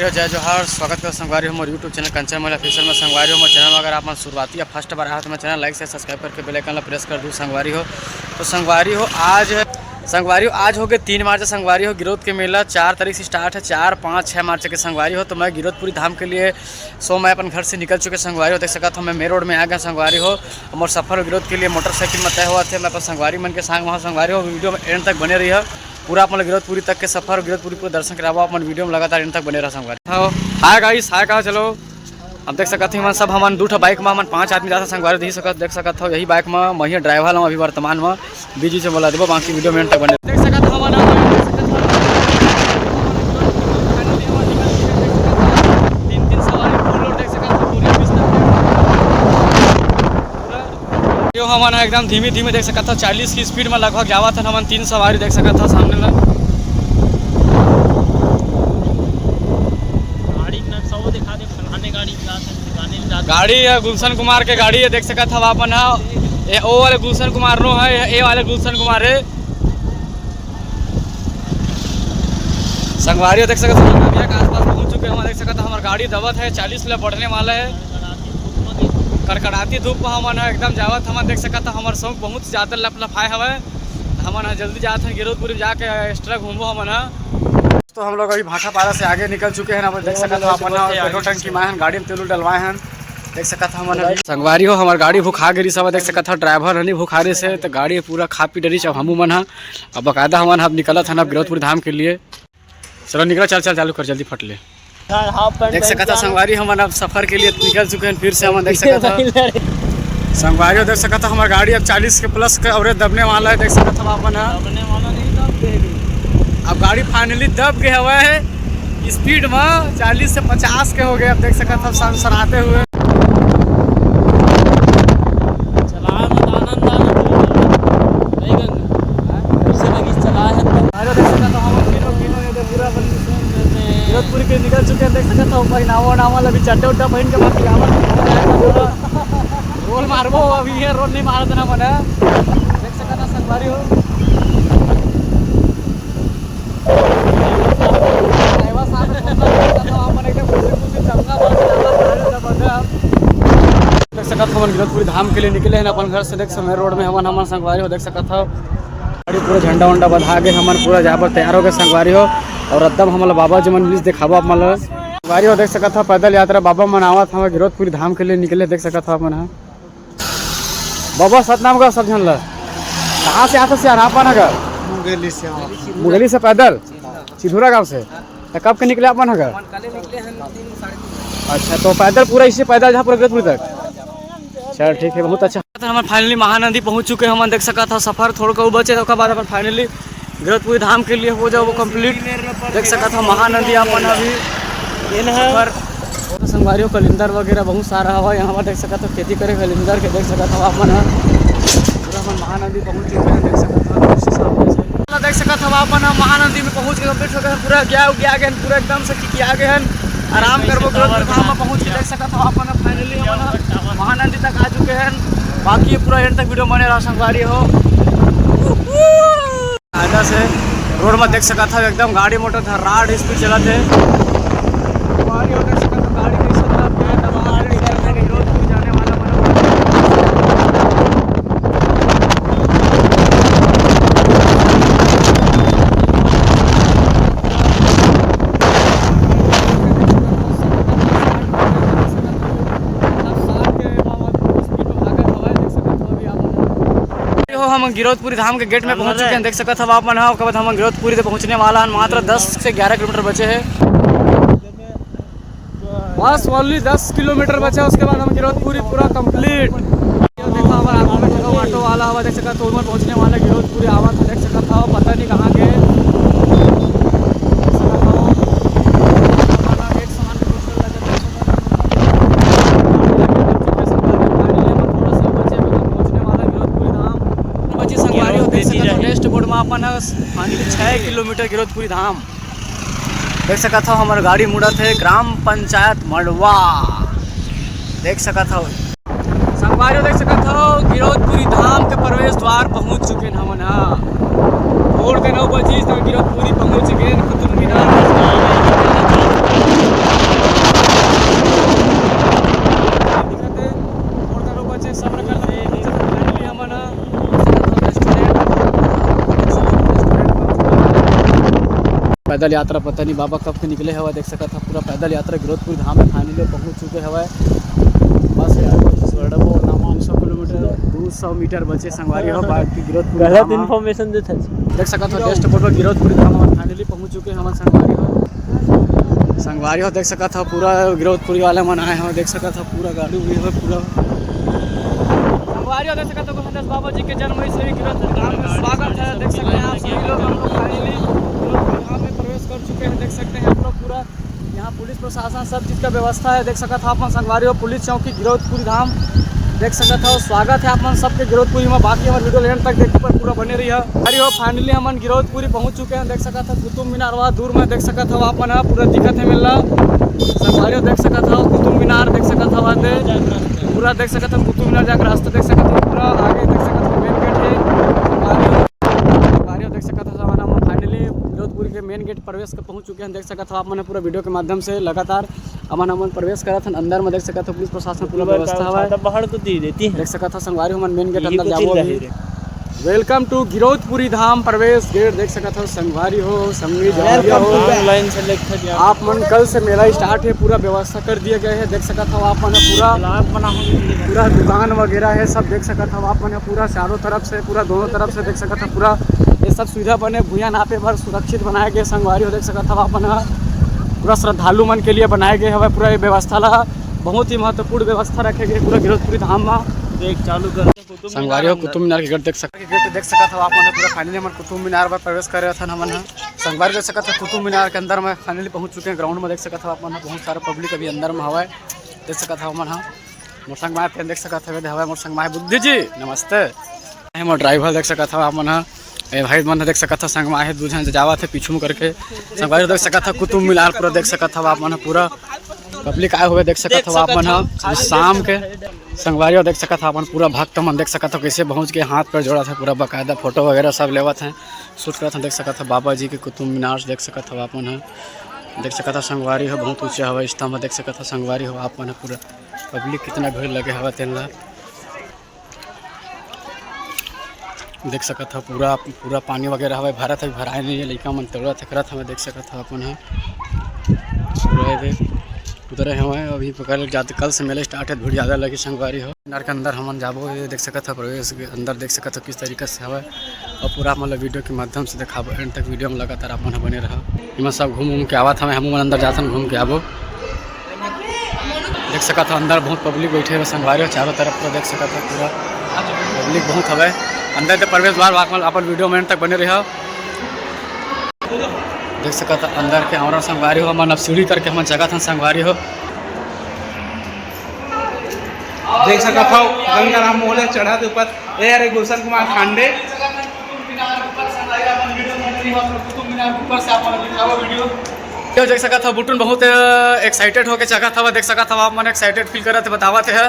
जय जोहार, स्वागत कर संगवारी हो मोर यूट्यूब चैनल कंचन महिला ऑफिशियल में। संगवारी हो मोर चैनल अगर आप शुरुआती या फर्स्ट बार आया तो मैं चैनल लाइक से सब्सक्राइब करके बेल आइकन प्रेस कर दूँ। संगवारी हो तो संगवारी हो आज हो गए 3 मार्च। संगवारी हो गिरोध के मेला 4 तारीख से स्टार्ट है, 4, 5, 6 मार्च के संगवारी हो। तो मैं गिरोधपुरी धाम के लिए मैं अपन घर से निकल चुके संगवारी हो। देख सकता हूँ मैं मेन रोड में आ गया संगवारी हो। और सफर गिरोध के लिए मोटरसाइकिल में तय हुआ थे। मैं अपन संगवारी मन के संग वहाँ संगवारी हो। वीडियो में एंड तक बने रही है, पूरा अपन गिरोधपुरी तक के सफर गिरोधपुरी पूरा दर्शन करावा। अपन वीडियो में लगातार एंड तक बने रहा संगवारी। हाय गाइस, हाय कहा चलो। अब देख सकते हैं सब हम 2 बाइक में 5 आदमी जाता संगवारी देख सकते हो। यही बाइक में मैं ड्राइवर हूँ अभी वर्तमान में। बीजी से बोला देव बाकी वीडियो में एंड तक बने देख सकते हो। हम एकदम धीमे धीमे देख सकता था 40 की स्पीड में लगभग जावा था। हम 3 सवारी देख सकता था सामने में गाड़ी है गुलशन कुमार के गाड़ी है। देख सकता था अपन है ओ वाले गुलशन कुमार नो है, ए वाले गुलशन कुमार है संगवारी। देख सकते हैं के आसपास पहुंच चुके हैं। देख सकते हमारी गाड़ी दबत है 40 में बढ़ने वाला है। कड़कड़ाती धूप में हम एकदम जावत हम देख सकता हमारे शौक बहुत ज़्यादा लफलफाए हवे। हम जल्दी जाते हैं गिरोधपुरी जाके एक्स्ट्रा घूमो हम। तो हम लोग अभी भाटापारा से आगे निकल चुके हैं। देख सकते हो अपन पेट्रोल टंकी में गाड़ी में तेल डलवाए हैं। देख सकता हम संगवारी हो हमारी गाड़ी भूखा गई सब। देख सकता ड्राइवर हनी भूखारे से तो गाड़ी पूरा खा पी डरी सब हमू मन। अब बाकायदा हम अब निकला था गिरोधपुरी धाम के लिए। चलो निकला, चल चालू कर जल्दी फट ले। देख सकता संगवारी हम अब सफर के लिए निकल चुके हैं फिर से। हम देख सकता संगवारी देख सकता हमारी गाड़ी अब 40 के प्लस का एवरेज दबने वाला है। देख सकता अपन अब गाड़ी फाइनली दब गए हुए है स्पीड में 40 से 50 के हो गए। अब देख सकता सनसनाते हुए गिरोधपुरी के निकल चुके हैं। देख सकता हूँ भाई नावा अभी चड्डा उड्डा पहन के बाकी रोल मारबो अभी ये रोल नहीं मारा था मैंने। देख सकता संगवारी हो देख सकता हम गिरोधपुरी धाम के लिए निकले हैं अपन घर से। देख समय रोड में हम संगवारी हो देख सकता था गाड़ी पूरा झंडा वंडा बधा के हम पूरा जहाँ पर तैयार हो गए संगवारी हो। और एकदम हमारा बाबा जी मन प्लीज दिखावा मतलब संगवारी हो। देख सकता था पैदल यात्रा बाबा मनावा था गिरोधपुरी धाम के लिए निकले। देख सकता था अपन बाबा सतनाम का सब झन ला कहाँ से आता से अनापा नगर मुगली से पैदल सिधुरा गाँव से। तो कब के निकले अपन नगर? अच्छा तो पैदल पूरा इससे पैदल जहाँ पूरा गिरोधपुरी तक। चल ठीक है, बहुत अच्छा। हम फाइनली महानदी पहुंच चुके हैं। हम देख सकता था सफर थोड़ा को बचे उसके बाद अपन फाइनली गिरोधपुरी धाम के लिए हो जाओ वो कंप्लीट। देख सकता था महानदी अपन अभी संगवारी हो कलिंदर वगैरह बहुत सारा हुआ यहाँ पर। देख सकता था खेती करे कलिंदर के। देख सकता था अपन पूरा अपन महानदी पहुँच चुके हैं। देख सकता था अपन महानदी में पहुँच के कंप्लीट हो गए पूरा गया गए पूरा एकदम से किया गए हैं। आराम करबो गिरोधपुरी धाम में पहुँच के। देख सकता था अपन फाइनली महानदी तक आ चुके हैं। बाकी पूरा एंड तक वीडियो बने रहा संगवारी हो। आधा से रोड में देख सकता था एकदम गाड़ी मोटर था राड स्पीड चला थे संगवारी हो। देख सकता था गाड़ी कैसे गिरोधपुर जाने वाला हम गिरोधपुरी धाम के गेट में पहुंच चुके हैं। देख सकते था आप हम गिरोधपुरी से पहुंचने वाला है। मात्र 10 से 11 किलोमीटर बचे हैं। बस ओनली 10 किलोमीटर बचा, उसके बाद हम गिरोधपुरी पूरा कंप्लीट। देखा हमारा आगे में ऑटो वाला हुआ देख सकता तो पहुंचने वाला गिरोधपुरी आवा था। देख सकता था पता नहीं कहाँ के अपन फाइनली 6 किलोमीटर गिरौदपुरी धाम देख सकत हो। हमारे गाड़ी मुड़त है ग्राम पंचायत मड़वा देख सकत हो। संगवारी देख सकत हो गिरौदपुरी धाम के प्रवेश द्वार पहुँच चुके हैं हमन। भोर के 9 बजे तक गिरौदपुरी पहुँच गए। कुतुब मीनार पैदल यात्रा पता नहीं बाबा कब के निकले हवा देख सकता था। पूरा पैदल यात्रा गिरौदपुरी धाम में फाइनली पहुँच चुके हवा। बस 200 किलोमीटर 200 मीटर बचे संगवारी हो बाकी गिरौदपुरी गलत इन्फॉर्मेशन देख सकता हो। जस्ट बोल गिरौदपुरी धाम हम फाइनली पहुँच चुके हैं संगवारी हो देख सकता था। पूरा गिरौदपुरी वाले मन आए हो देख सकता था। पूरा गाड़ी हुई है पूरा संगवारी हो देख सकता हो। हंस बाबा जी के जन्म से ही गिरौदपुरी धाम में स्वागत है देख सकते हैं आप सभी लोग। हम लोग फाइनली धाम में प्रवेश कर चुके हैं देख सकते हैं आप लोग। पूरा यहाँ पुलिस प्रशासन सब चीज़ का व्यवस्था है देख सकता था आप संगवारी हो। पुलिस चौकी गिरौदपुरी धाम देख सकता था। स्वागत है आप सबके गिरौदपुरी में। बाकी हमारे वीडियो लेने तक देखने पर पूरा बने रही है। अरे हो फाइनली हम गिरौदपुरी पहुँच चुके हैं देख सकता था। कुतुब मीनार वहाँ दूर में देख सकता था आप पूरा दिक्कत है मिल रहा संगवारी हो देख सकता था। कुतुब मीनार देख सकता था वहाँ पूरा देख सकता था। कुतुब मीनार जाकर रास्ता देख सकता था। पूरा आगे देख सकता था मेन गेट है संगवारी हो देख सकता था। फाइनली गिरौदपुरी के मेन गेट प्रवेश कर पहुँच चुके हैं देख सकता था आप मैंने पूरा वीडियो के माध्यम से लगातार अमन प्रवेश करा था। अंदर में देख सकता था पुलिस प्रशासन पूरा व्यवस्था है बाहर को दी देती है देख सकता था संगवारी हो मेन गेट अंदर जाओ। वेलकम टू गिरौदपुरी धाम प्रवेश गेट देख सकता था संगवारी हो संगी लाइन से आप मन कल से मेला स्टार्ट है। पूरा व्यवस्था कर दिया गया है देख सकता था आप मन। पूरा दुकान वगैरह है सब देख सकता था आप मन। पूरा चारों तरफ से पूरा दोनों तरफ से देख सकता था। पूरा ये सब सुविधा बने भूया नापे भर सुरक्षित बनाए गए संगवारी हो देख सकता था आप मन। पूरा श्रद्धालु मन के लिए बनाए गए हवा पूरा ये व्यवस्था ला बहुत ही महत्वपूर्ण व्यवस्था रखे गए पूरा गिरौदपुरी धाम में। देख चालू कर संगवारी हो कुतुब मीनार के गेट देख सकता था आप पूरा फाइनली हम कुतुब मीनार में प्रवेश कर रहे थे हमन। संगवारी देख सकता था कुतुब मीनार के अंदर में फाइनली पहुंच चुके हैं। ग्राउंड में देख सकता था आप बहुत सारा पब्लिक अभी अंदर में हवा देख सकता था हमन। मोर संग माए फ्रेंड देख सकता था हवा मोर संग माए बुद्धि जी नमस्ते। मोर ड्राइवर देख सकता था आप भाई मन देख सकता था संग माए दू जन जावा थे पीछू में करके संगवारी देख सकता था। कुतुब मीनार पूरा देख सकता था आप पूरा पब्लिक आए हुए देख सकता था आप शाम के संगवारी देख सकता था पूरा भक्त मन देख सकता था कैसे पहुँच के हाथ पर जोड़ा था। पूरा बाकायदा फोटो वगैरह सब लेवा थे शूट करा था देख सकता था। बाबा जी के कुतुब मीनार देख सकता था आप देख सकता था। संगवारी हो बहुत ऊँचा हवा स्तंभ देख सकता था संगवारी हो आप पूरा पब्लिक कितना भीड़ लगे हवा तेल देख सकता था। पूरा पानी वगैरह हवा भरा था भराए नहीं है लड़का मन तोड़ा था करा था देख सकता था अपन उधर हमें अभी पकड़ जाते कल से मेले स्टार्ट है भीड़ ज़्यादा लगी संगवारी हो। मीनार के अंदर हम जाबो ये देख सकता था प्रवेश के अंदर देख सकता था किस तरीके से हवा और पूरा मतलब वीडियो के माध्यम से देखा एंड तक वीडियो में लगातार आप बने रहा। इमें सब घूम के आवा था हम अंदर जाते घूम के आबो देख सकता था। अंदर बहुत पब्लिक बैठे हुए संगवारी चारों तरफ पर देख सकता था। पूरा पब्लिक बहुत हवा अंदर तो प्रवेश द्वार अपन वीडियो में तक बने रहा देख सकता था। अंदर के हमारा संगवारी हो हम सीढ़ी करके हम जगह था संगवारी हो देख सकता था। गंगाराम मोहल्ले चढ़ा दे ऊपर ए अरे गुलशन कुमार खांडे देख सकता था। बुटुन बहुत एक्साइटेड होकर जगह था देख सकता था आप मन एक्साइटेड फील कर रहे थे बतावा थे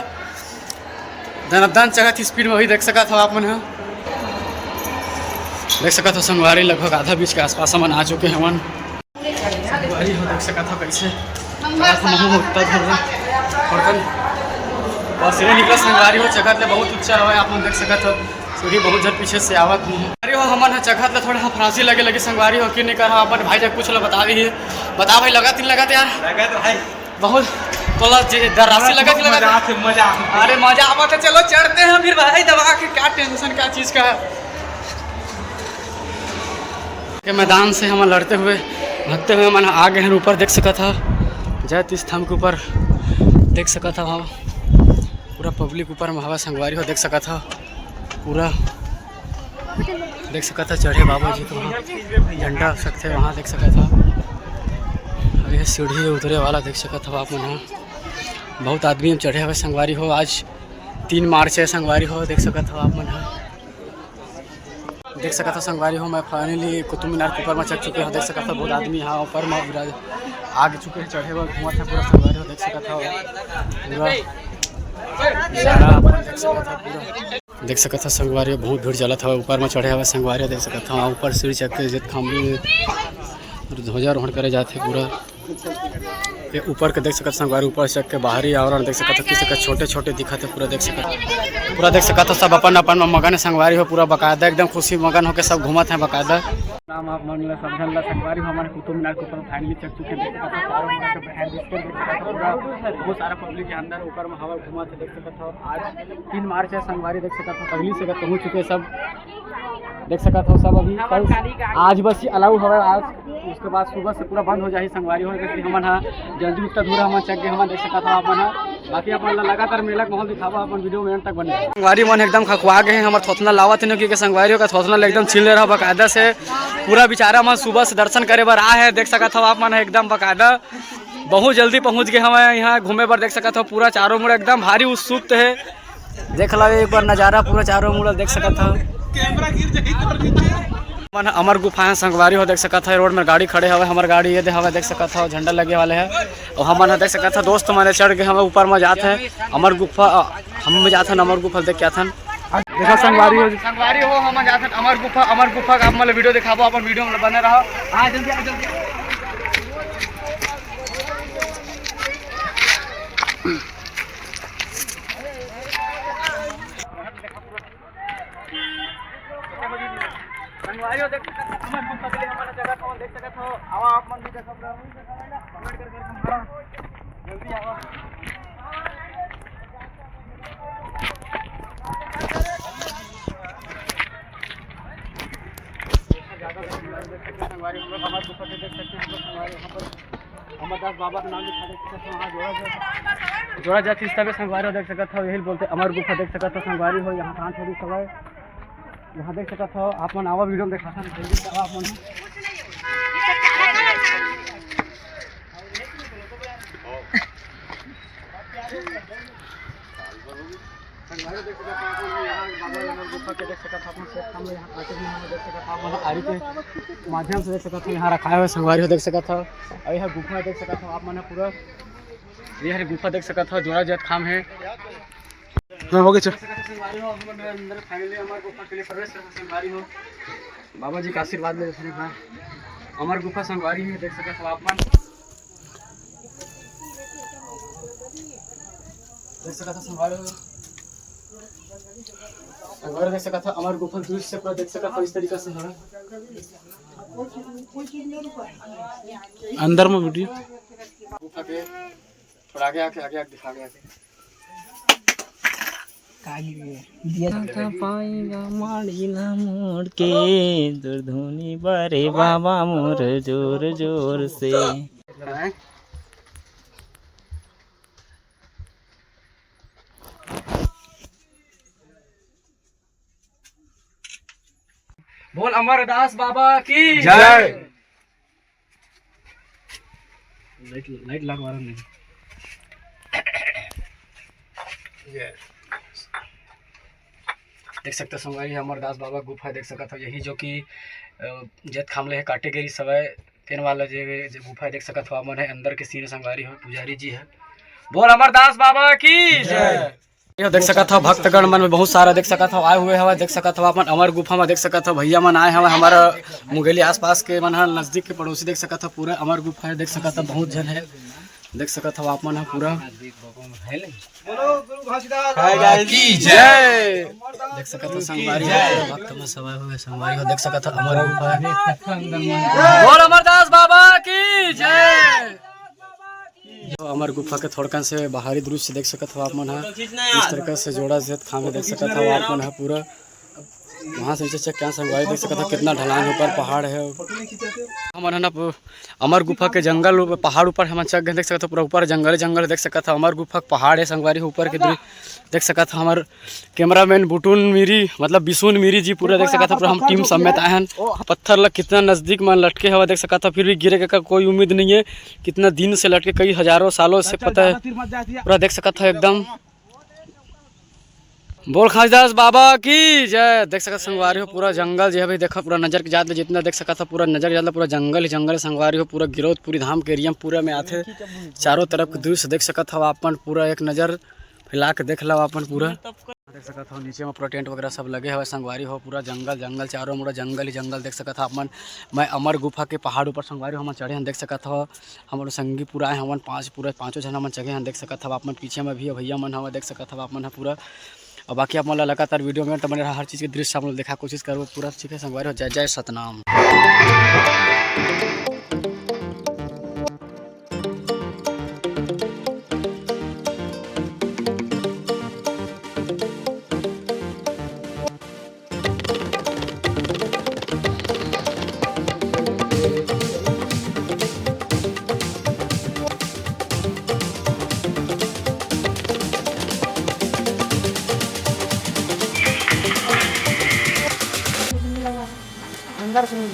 धनाधन जगह थी स्पीड में वही देख सकता था आप मन देख सकता था। संगवारी लगभग आधा बीच के आसपास हम आ चुके हैं हमन संगवारी हो देख सकता था कैसे और सीढ़ी निकला संगवारी हो जगह ले बहुत ऊंचा है आप देख सकता था। सीढ़ी बहुत जन पीछे से आवत नहीं हो हमन जगह ले थोड़ा फरांसी लगे संगवारी हो कि नहीं कर अपन भाई जब कुछ बता दी बता भाई लगा तीन लगा यार बहुत राशि लगा मजा अरे मजा आवा तो चलो चढ़ते हैं फिर भाई दबा के क्या टेंशन क्या चीज़ का के मैदान से हम लड़ते हुए भागते हुए मन आ गए हैं ऊपर देख सका था। जय स्तंभ के ऊपर देख सका था वहाँ पूरा पब्लिक ऊपर में हवा संगवारी हो देख सका था। पूरा देख सका था चढ़े बाबा जी तो वहाँ झंडा सकते वहाँ देख सका था। अब यह सीढ़ी उतरे वाला देख सका था आप मन बहुत आदमी चढ़े हुए संगवारी हो। आज 3 मार्च है संगवारी हो देख सका था आप मन देख सकता था संगवारी हो मैं फाइनली कुतुब मीनार के ऊपर में चढ़ चुके हो। देख सकता था बहुत आदमी यहाँ ऊपर में आगे चुके हैं, चढ़े हुए घुमा था पूरा संगवारी हो। देख सकता था पूरा देख सकता था संगवारी बहुत भीड़ चला था ऊपर में चढ़े हुए संगवारी। देख सकता था ऊपर सीढ़ी चढ़ के खम्बी ध्वजारोहण करे जाते पूरा ये ऊपर के। देख सकते संगवारी ऊपर चढ़ के बाहरी आवरण देख सकते किसी का छोटे छोटे दिखते पूरा। देख सकता सब अपन अपन मगन संगवारी हो पूरा बकायदा एकदम खुशी मगन होकर सब घूमत हैं बकायदा। नाम आप मन ला समझल ला संगवारी हो हमारे कुतुब मीनार के ऊपर फाइनली चढ़ चुके हैं। बहुत सारा पब्लिक के अंदर ऊपर में हवा घुमा थे। देख सकता था आज 3 मार्च है संगवारी। देख सकता था पहली से पहुँच चुके सब। देख सकता था सब अभी कल आज बस अलाउ हवा आज उसके बाद सुबह से पूरा बंद हो जाए संगवारी हो। इसलिए हम जल्दी उतना दूर हम चेक हम देख सकता था अपन बाकी अपन लगातार मेला माहौल दिखावा अपन वीडियो में तक बने। संगवारी मन एकदम खखवा गए हैं हमारे थोतना लावत है क्योंकि संगवारी का थोतना एकदम छिल रहा बकायदा से पूरा बेचारा मन सुबह से दर्शन करे बर आए हैं। देख सकता था आप मन एकदम बकायदा बहुत जल्दी पहुंच गए हमें यहाँ घूमे पर। देख सकता था पूरा चारों मुड़ एकदम भारी उत्सुक है। देख लो एक बार नज़ारा पूरा चारों मुड़ देख सकता था। अमर गुफा है संगवारी हो। देख सकता था रोड में गाड़ी खड़े हुए हमारे गाड़ी ये हवा देख सकता था झंडा लगे वाले है और हम देख सकता था दोस्त मैंने चढ़ के हमें ऊपर में जाते हैं अमर गुफा हम जाते हैं अमर गुफा देख क्या था देखा संगवारी हो हम जाते हैं अमर गुफा का आप मतलब वीडियो दिखाबो अपन वीडियो में बने रहो। आ जल्दी आ जल्दी संगवारी हो। देख सकते हो अमर गुफा के लिए हमारा जगह कौन देख सकते हो आवा आप मन भी देख सकते हो कमेंट करके जल्दी आवा। संगवारी हम अमर गुफा के देख सकते हैं संगवारी यहाँ पर अमरदास बाबा का नाम लिखा देख सकते हो वहाँ जोड़ा जाती इस तरह संगवारी देख सकते हो यही बोलते अमर गुफा देख सकते हो संगवारी हो। यहाँ कहाँ थोड़ी सवाई यहाँ देख सकता था आप मन आवा वीडियो में देखा था आप मन आरी के माध्यम से देख सकता था यहाँ रखा हुआ संगवारी देख सकता था और यह गुफा देख सकता था आप मन पूरा यह गुफा देख सकता था जोड़ा जात खाम है। हाँ हो गया अंदर फाइनली अमर गुफा के लिए प्रवेश करना संगवारी हो। बाबा जी का आशीर्वाद ले अमर गुफा संगवारी है देख सकते हो आप मन देख सकता था संगवारी हो संगवारी देख सकता था अमर गुफा दृश्य से पूरा देख सकता था इस तरीके से है अंदर में वीडियो गुफा के थोड़ा आगे दिखा गया पाएगा माड़ीला मोड़ के दुर्धुनी बरे बाबा मोर जोर जोर से। बोल अमरदास बाबा की जय। लाइट लगवा रहा नहीं देख सकते संगवारी अमरदास बाबा गुफा देख सकता था यही जो कि जत खामले है कैटेगरी सवय तेन वाला जो गुफा देख सकता था मन है अंदर के सीन संगवारी हो पुजारी जी है। बोल अमरदास बाबा की जय। ये देख सकता था भक्तगण मन में बहुत सारा देख सकता था आए हुए हवा देख सकता था अपन अमर गुफा में देख सकता था भैया मन आए हवा हमारा मुंगेली आसपास के मन नजदीक के पड़ोसी देख सकता था पूरा अमर गुफा है देख सकता था बहुत जन है देख सकता था आप मन पूरा की जय। देख सकता था संगवारी भक्त में सवार हुए संगवारी हो देख सकता था अमर गुफा बोल अमरदास बाबा की जय। अमर गुफा के थोड़कन से बाहरी दृश्य देख सकते हो आप मन इस तरीके से जोड़ा जेत खामे देख सकते हो आप मन पूरा वहाँ से नीचे चेक क्या संगवारी देख सकते हो कितना ढलान ऊपर पहाड़ है हमारा ना अमर गुफा के जंगल पहाड़ ऊपर हम चक देख सकते हो पूरा ऊपर जंगल देख सकता था अमर गुफा पहाड़ है संगवारी ऊपर के देख सकता था हमारे कैमरामैन बुटुन मीरी मतलब बिसुन मीरी जी पूरा देख सकता था पूरा हम टीम समेत आए हैं पत्थर लग कितना नज़दीक में लटके हुआ देख सकता था फिर भी गिरे का कोई उम्मीद नहीं है कितना दिन से लटके कई हजारों सालों से पता है पूरा देख सकता था एकदम बोल खासदास बाबा की जय। देख सकत संगवारी हो पूरा जंगल जो है भाई, देखा पूरा नजर के जात जितना देख सकता पूरा नजर जात पूरा जंगल ही जंगल संगवारी हो। पूरा गिरोध पूरी धाम के एरिया में पूरा में आते चारों तरफ के दृश्य देख सकत हो अपन पूरा एक नज़र फैला के देख लो अपन पूरा देख सकत हो। नीचे में पूरा टेंट वगैरह सब लगे हुए संगवारी हो। पूरा जंगल जंगल चारों मुड़ा जंगल ही जंगल देख सकत हो अपन। मैं अमर गुफा के पहाड़ ऊपर संगवारी हो हम चढ़े हैं देख सकत हो। हमारे संगी पूरा है हमन पूरा पाँचों जन हमन चढ़े हैं देख सकत हो। अपन पीछे में भी भैया मन हवा देख सकत हो अपन पूरा। और बाकी आप मतलब लगातार वीडियो में तो मैंने हर चीज़ के दृश्य आप लोग देखा कोशिश करो पूरा ठीक है संगवारी हो। जय जय सतनाम। अंदर सुन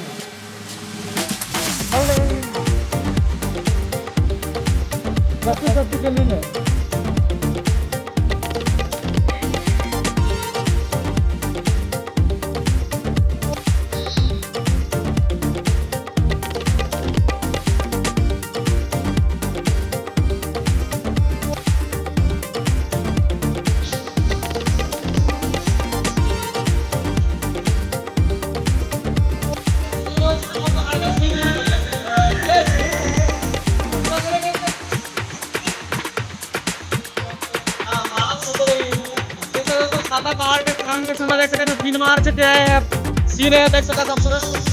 के लिए पहाड़ के खान के समय देख सकते हैं 3 मार्च के सीन है देख सकते हैं।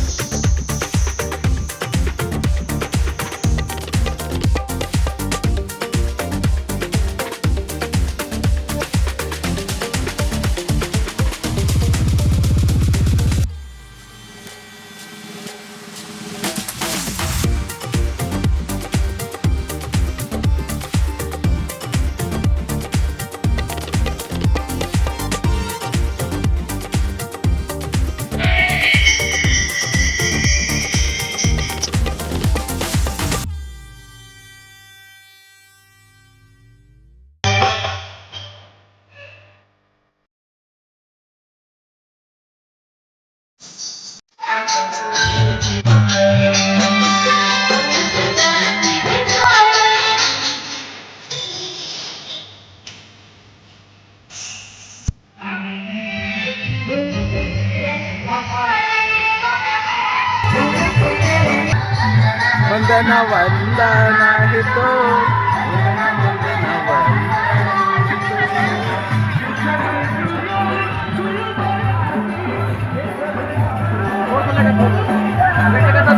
वंदना वंदना हितो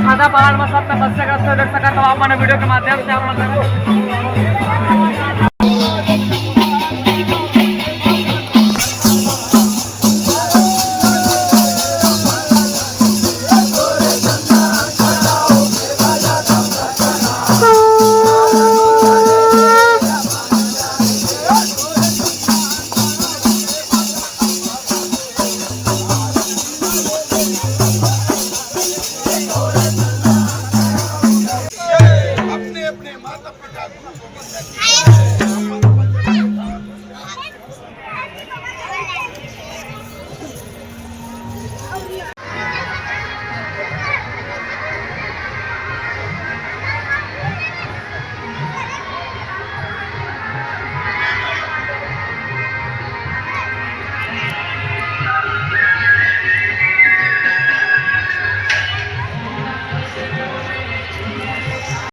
सादा पहाड़ में सब बस देख सकते हो अपन वीडियो के माध्यम से आप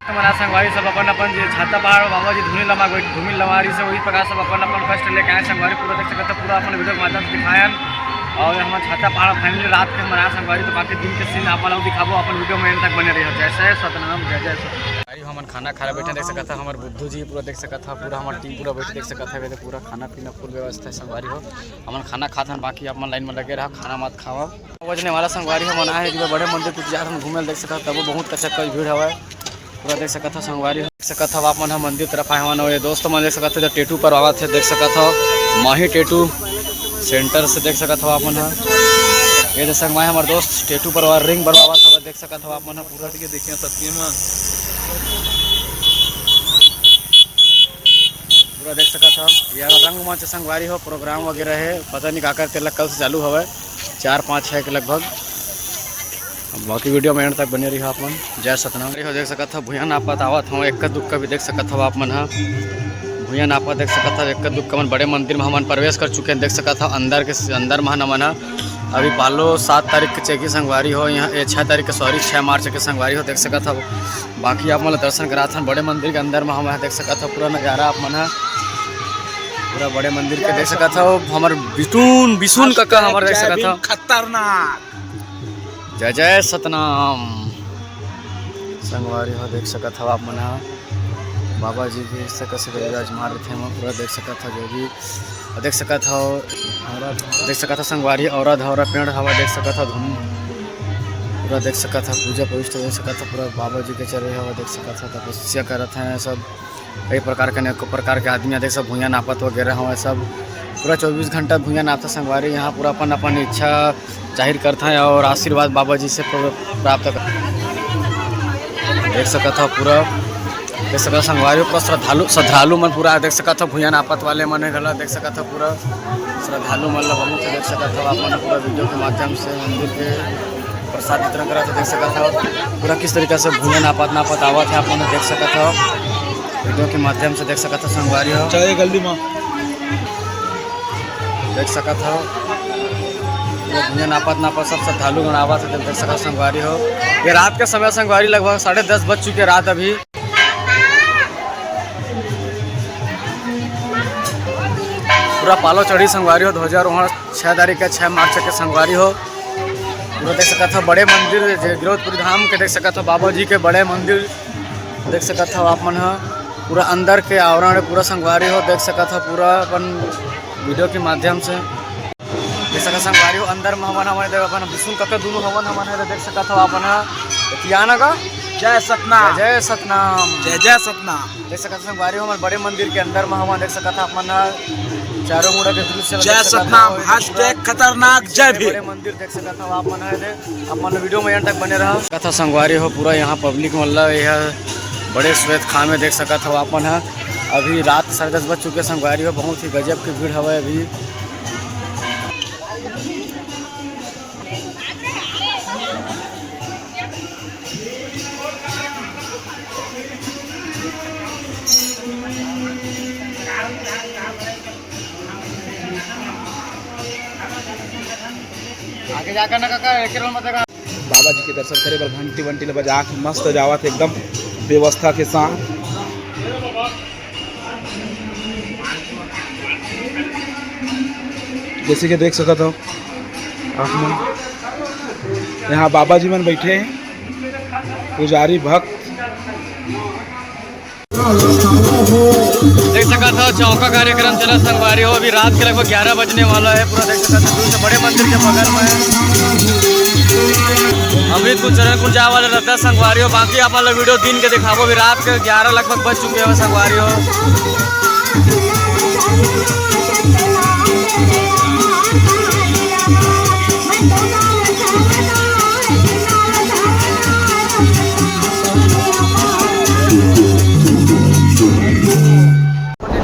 हमारा संगवारी सब अपन अपन छाता पहाड़ बाबा जी धूमिल लमारी से वही प्रकार सब अपन अपन कष्ट लेके आए संगवारी पूरा देख सकते पूरा अपन वीडियो के माध्यम से दिखाया। और हमारे छाता पहाड़ फैमिली रात के मना संगवारी तो बाकी दिन के सीन आप लोग दिखाबो अपन वीडियो में एंड तक बने रही। जैसे सतनाम जय जय सतनाम। हम खाना खा बैठे देख सकता हमारे बुद्धू जी पूरा देख सकता पूरा हमारे टीम पूरा बैठे देख सकता है पूरा खाना पीना फुल व्यवस्था है संगवारी हो। हम खाना खाता बाकी अपन लाइन में लगे रहा खाना मत खावा वजने वाला संगवारी हो मना है जो बड़े मंदिर कुछ हम घूमे देख सकते तब बहुत कचक भीड़ हवा पूरा देख सकता संगवारी देख सकता आप मन मंदिर तरफ आए हमारे दोस्त मन देख सकते टेटू पर आवा थे देख सकता माही टेटू सेंटर से देख सकता आप मन ये तो संगवारी हमारे दोस्त टेटू पर रिंग बनवावा था देख सकता आप मन पूरा देखिए सत्य में पूरा देख सका था। यह रंगमंच संगवारी हो प्रोग्राम वगैरह है, पता नहीं का करते कल से चालू हवा 4, 5, 6 के लगभग। बाकी वीडियो में एंड तक बने रही आप मन। जय सतनाम। देख सका था भूया नापत आवत हूँ, एक दुक्का भी देख सका था आप मन। भूया नापत देख सका था, एक दुक्का मन बड़े मंदिर में हमन प्रवेश कर चुके हैं। देख सका था अंदर में मन अभी पालो 7 तारीख के चेकी संगवारी हो, यहाँ 6 तारीख के सॉरी 6 मार्च के संगवारी हो। देख सका था बाकी आप मतलब दर्शन करा था बड़े मंदिर के अंदर में हम देख सका था पूरा नज़ारा आप मन पूरा बड़े मंदिर के देख सका था। हमारे बिशुन काका हमारे देख सका था खतरनाक। जय जय सतनाम संगवारी हो देख सका था आप मन। बाबा जी के सकस विराजमान थे हम पूरा देख सका था जो भी देख सका था। देख सका था संगवारी और धौरा पेड़ हवा देख सका था धुन पूरा देख सका था। पूजा पवित्र देख सका था पूरा बाबा जी के चले हवा देख सका था। तपस्या करते हैं सब कई प्रकार के अनेकों प्रकार के आदमी देख सब भूया नापत वगैरह हुआ सब पूरा 24 घंटा भूया नापता संगवारी यहाँ पूरा अपन इच्छा जाहिर करते हैं और आशीर्वाद बाबा जी से प्राप्त कर देख सका था पूरा। देख सका संगवारी पूरा श्रद्धालु मन पूरा देख सका था भूया नापत वाले मन गला देख सका था पूरा श्रद्धालु मन बहुत देख सका था अपन पूरा वीडियो के माध्यम से मंदिर के प्रसाद वितरण करा था। देख सका था पूरा किस तरीके से भूया नापत आवा था अपन देख सका था वीडियो के माध्यम से देख सका था संगवारी हो चले गली में देख सका था भूया नापत सब श्रद्धालु गण आवा था देख सका संगवारी हो। ये रात का समय संगवारी लगभग 10:30 बज चुके रात अभी। पूरा पालो चढ़ी संगवारी हो 2009 6 तारीख के 6 मार्च के संगवारी हो पूरा देख सका था बड़े मंदिर गिरौदपुरी धाम के देख सका था बाबा जी के बड़े मंदिर देख सका था आप मन पूरा अंदर के आवरण पूरा संगवारी हो देख सका था पूरा अपन वीडियो के माध्यम से देख सका संगवारी हो अंदर में हवन हमारे अपन विष्णु कक्का दोनों हवन हमारे देख सका था अपन कियाना का जय सतनाम जय सतनाम जय जय सतनाम। देख सका था संगवारी हो हमारे बड़े मंदिर के अंदर में हवन देख सका था अपन चारों मुड़ा के दृश्य जय सतनाम # खतरनाक जय भी बड़े मंदिर देख सका था आप मन है अपन वीडियो में एंड तक बने रहा कथा संगवारी हो पूरा यहाँ पब्लिक मतलब यह बड़े श्वेत खां में देख सका था अपन है। अभी रात 10:30 बज चुके संगवारी हो बहुत ही गजब की भीड़ हवा अभी। आगे जाकर ना काका एक मत बाबा जी के दर्शन करे बर घंटी वंटी ले बजा के मस्त जावत एकदम व्यवस्था के साथ। जैसे कि देख सकते हो आप मन यहाँ बाबा जी मन बैठे हैं पुजारी भक्त देख सका था चौका कार्यक्रम चला संगवारी हो अभी रात के लगभग 11 बजने वाला है पूरा देख सका था दूर से बड़े मंदिर के बगल में अमृतपुर चरण कुंज जाए वाला रहता है संगवारी हो। बाकी आप लोग वीडियो दिन के दिखाबो भी रात के 11 लगभग बज चुके हैं संगवारी हो।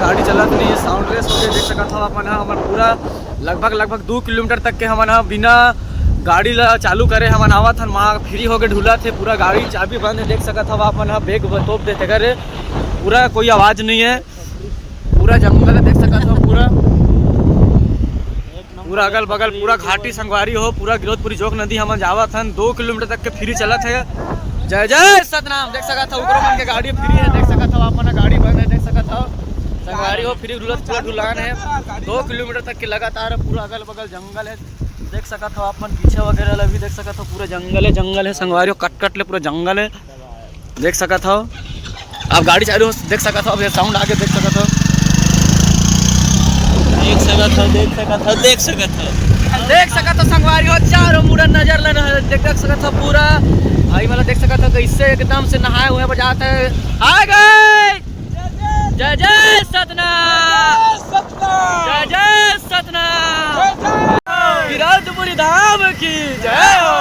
गाड़ी चलत नहीं है साउंड लेस होके देख सका था अपन हमार पूरा लगभग 2 किलोमीटर तक के हमन बिना गाड़ी ला चालू करे हमन आवत हन वहाँ फ्री होके ढूला थे पूरा गाड़ी चाबी बंद देख सका था अपन बेग तोप देते करे पूरा कोई आवाज़ नहीं है पूरा जंगल देख सका था पूरा अगल बगल पूरा घाटी संगवारी हो पूरा गिरौदपुरी जोक नदी हम जावत हन 2 किलोमीटर तक के फ्री चलत है। जय जय सतनाम देख सका था उकरो मन के गाड़ी फ्री है देख सका था अपन गाड़ी बंद है देख सका था संगवारी हो फ्री पूरा ढुलान है 2 किलोमीटर तक के लगातार पूरा अगल बगल जंगल है देख सका था अपन पीछे वगैरह भी देख सका था पूरा जंगल है संगवारी हो कट ले पूरा जंगल है देख सका था। आप गाड़ी चालू देख सका था अब साउंड आगे देख सका था देख सका था संगवारी हो चारों मुड़ा नजर लेना देख सका था पूरा भाई वाला देख सका था कैसे एकदम से नहाए हुए बजाते आ गए। जय जय सतनाम जय जय सतनाम गिरौदपुरी धाम की जय हो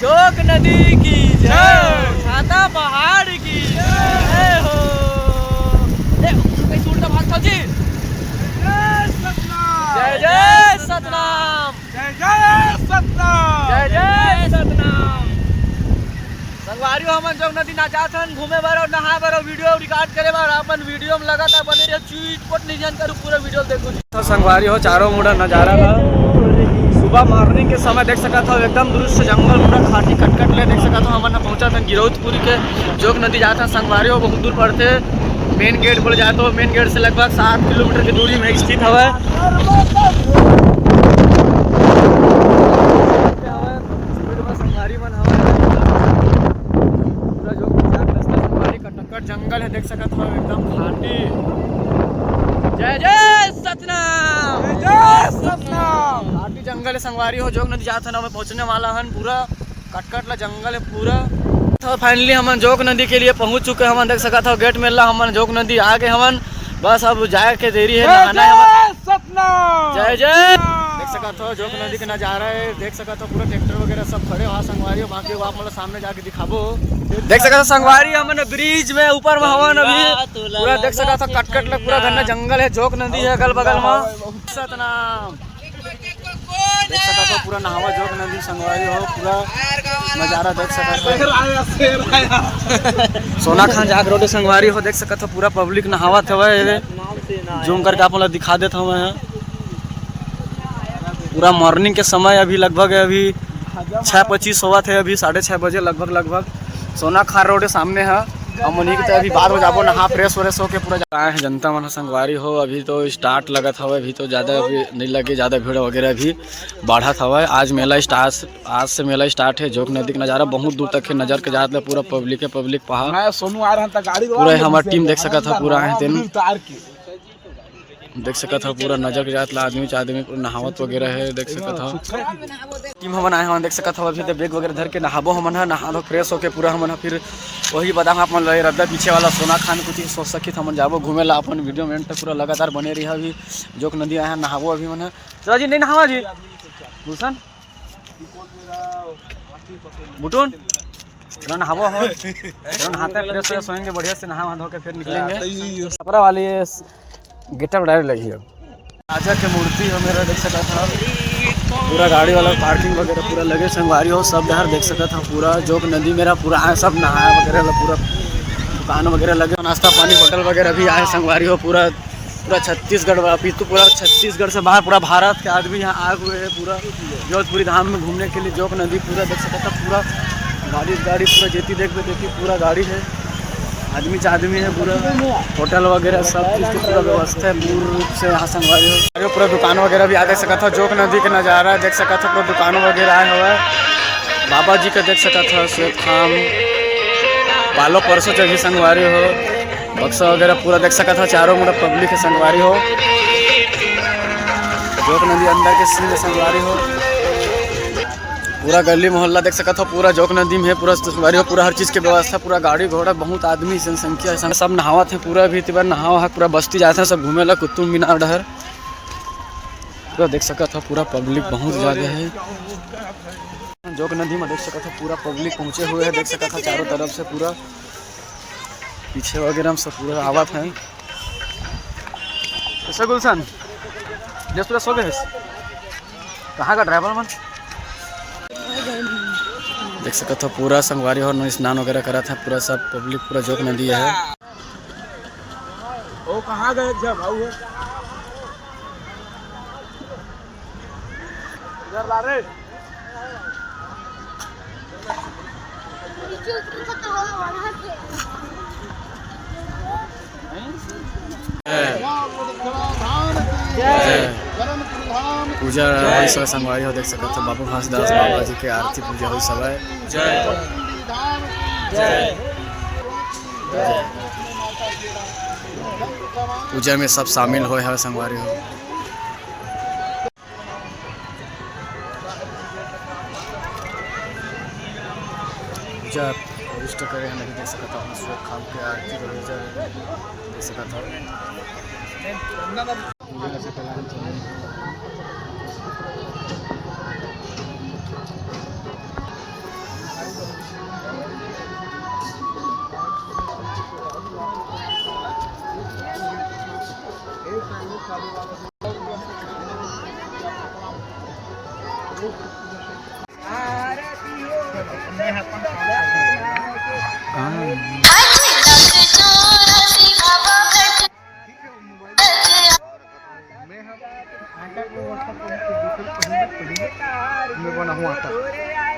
जोक नदी की जय छाता पहाड़ की जय हो। कैसे उल्टा भाग जी। जय जय सतनाम, जय जय सतनाम, जय जय सतनाम। संगवारी हमन जो नदी ना जात हन घूमे बर और नहाए बर और वीडियो रिकॉर्ड करे बर अपन वीडियो में लगा था बने रहे चीट पट नहीं जान करू पूरा वीडियो देखो। तो संगवारी हो चारों मुड़ा नजारा बा सुबह मॉर्निंग के समय देख सका था एकदम दृश्य जंगल पूरा खाटी कटकट ले देख सका था। हमन पहुंचा था गिरौदपुरी के जोग नदी जाता संगवारी हो बहुत दूर पड़ते मेन गेट बोले जाए तो मेन गेट से लगभग 7 किलोमीटर की दूरी में स्थित है। जंगल है देख सकते हो एकदम खाटी। जय जय सतनाम, जय जय सतनाम। खाटी जंगल है संगवारी हो जोग नदी जाता ना पहुंचने वाला हन पूरा कटकट ला जंगल है पूरा। तो फाइनली हम जोग नदी के लिए पहुंच चुके हम देख सकते हो गेट में ला हम जोग नदी आ गए हमन बस अब जाए के देरी है नहाना है। जय जय देख सकते हो जोग नदी के नजारा है देख सकते हो पूरा ट्रैक्टर वगैरह सब खड़े हो संगवारी हो बाकी आप मतलब सामने जाके दिखाबो देख सकते हो संगवारी हमन ब्रिज में ऊपर में हवन अभी पूरा देख सकते हो कटकट लग पूरा घना जंगल है जोग नदी है अगल बगल में। सतनाम देख सकते हो पूरा नहावा जोग नदी संगवारी हो पूरा नजारा देख सकते हो। सोना खान जाग रोड संगवारी हो देख सकते हो पूरा पब्लिक नहावा थे जूम करके आप लोग दिखा देता हूँ मैं पूरा मॉर्निंग के समय अभी लगभग अभी 6:25 हुआ थे अभी 6:30 बजे लगभग सोना खान रोड सामने है हम उन्हीं की अभी बाद में जाबो नहा फ्रेश व्रेश होके पूरा आए हैं जनता मन संगवारी हो अभी तो स्टार्ट लगत हवा अभी तो ज़्यादा अभी नहीं लगे ज़्यादा भीड़ वगैरह अभी बढ़त हवा। आज से मेला स्टार्ट है जोग नदी का नज़ारा बहुत दूर तक है नजर के जाते पूरा पब्लिक पहाड़ सोनू आ रहा था गाड़ी पूरा हमारा टीम देख सका था पूरा आए थे देख सका था पूरा नजर के जात आदमी पूरा नहावत वगैरह है देख सका था टीम हमन आए हम देख सका था अभी तो बैग वगैरह धर के नहाबो हमन है नहा फ्रेश होके पूरा हमन फिर वही बादाम आप मन रद्दा पीछे वाला सोना खान कुछ सोच सकी हमन जाबो घूमे ला अपन वीडियो में तक पूरा लगातार बने रही अभी जोग नदी आए हैं नहाबो अभी मन चला जी नहीं नहावा जी भूषण बुटून नहाबो हम नहाते फ्रेश व्रेश होंगे बढ़िया से नहा धो के फिर निकलेंगे कपड़ा वाली गेटअप डायरेक्ट लगी है राजा की मूर्ति हो मेरा देख सका था पूरा गाड़ी वाला पार्किंग वगैरह पूरा लगे संगवारी हो सब बाहर देख सका था पूरा जोग नदी मेरा पूरा आए सब नहाया वगैरह पूरा दुकान वगैरह लगे नाश्ता पानी होटल वगैरह भी आए संगवारी हो पूरा छत्तीसगढ़ अभी तो पूरा छत्तीसगढ़ से बाहर पूरा भारत के आदमी यहाँ आए हुए हैं पूरा जोधपुरी धाम में घूमने के लिए जोग नदी पूरा देख सका था पूरा गाड़ी पूरा देखी पूरा गाड़ी है आदमी है पूरा होटल वगैरह सब चीज़ की पूरा व्यवस्था है पूर्ण रूप से यहाँ संगवारी हो पूरा दुकान वगैरह भी आ देख सका था जोग नदी का नज़ारा देख सका था पूरा दुकान वगैरह आया हुआ है बाबा जी का देख सका था श्वेत खाम बालो परसों जगह संगवारी हो बक्सा वगैरह पूरा देख सका था चारों मुड़ा पब्लिक है संगवारी हो जोग नदी अंदर के सीन संगवारी हो पूरा गली मोहल्ला देख सका था पूरा जोग नदी में है पूरा संगवारी हो पूरा हर चीज़ की व्यवस्था पूरा गाड़ी घोड़ा बहुत आदमी जनसंख्या सब नहावत है पूरा भी तिबार नहावा है पूरा बस्ती जाते हैं सब घूमे ला कुतुब मीनार डहर पूरा देख सका था पूरा पब्लिक बहुत ज़्यादा है जोग नदी में देख सका था पूरा पब्लिक पहुँचे हुए है देख सका था चारों तरफ से पूरा पीछे वगैरह में सब पूरा आवत है कैसा गुलशन जस पूरा सो गए कहाँ का ड्राइवर मन देख सका था पूरा संगवारी और स्नान वगैरह करा था पूरा सब पब्लिक पूरा जोग नदी है। ओ कहाँ गए जब भाऊ इधर ला रे पूजा हुई सब संगवारी हो देख सकते हो बाबू घासदास बाबा जी के आरती पूजा हुई सब है पूजा में सब शामिल हुए है संगवारी हो पूजा प्रविष्ट करे नहीं देख सकता हूँ श्वेत खाम के आरती देख सकता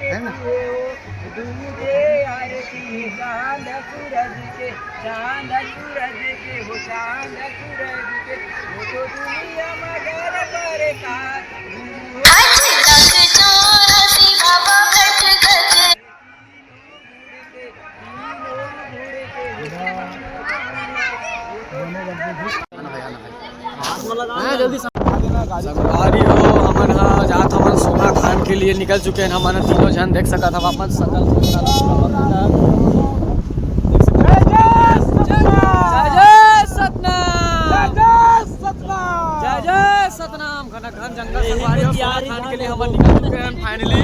है ना? जल्दी संगवारी हो हमन ह जात हमन सोना खान के लिए निकल चुके हैं। हमन तीनों जन देख सकत हव अपन सकल सतनाम घना घन जंगल सफारी हो सोना खान के लिए हमन निकल चुके हैं। फाइनली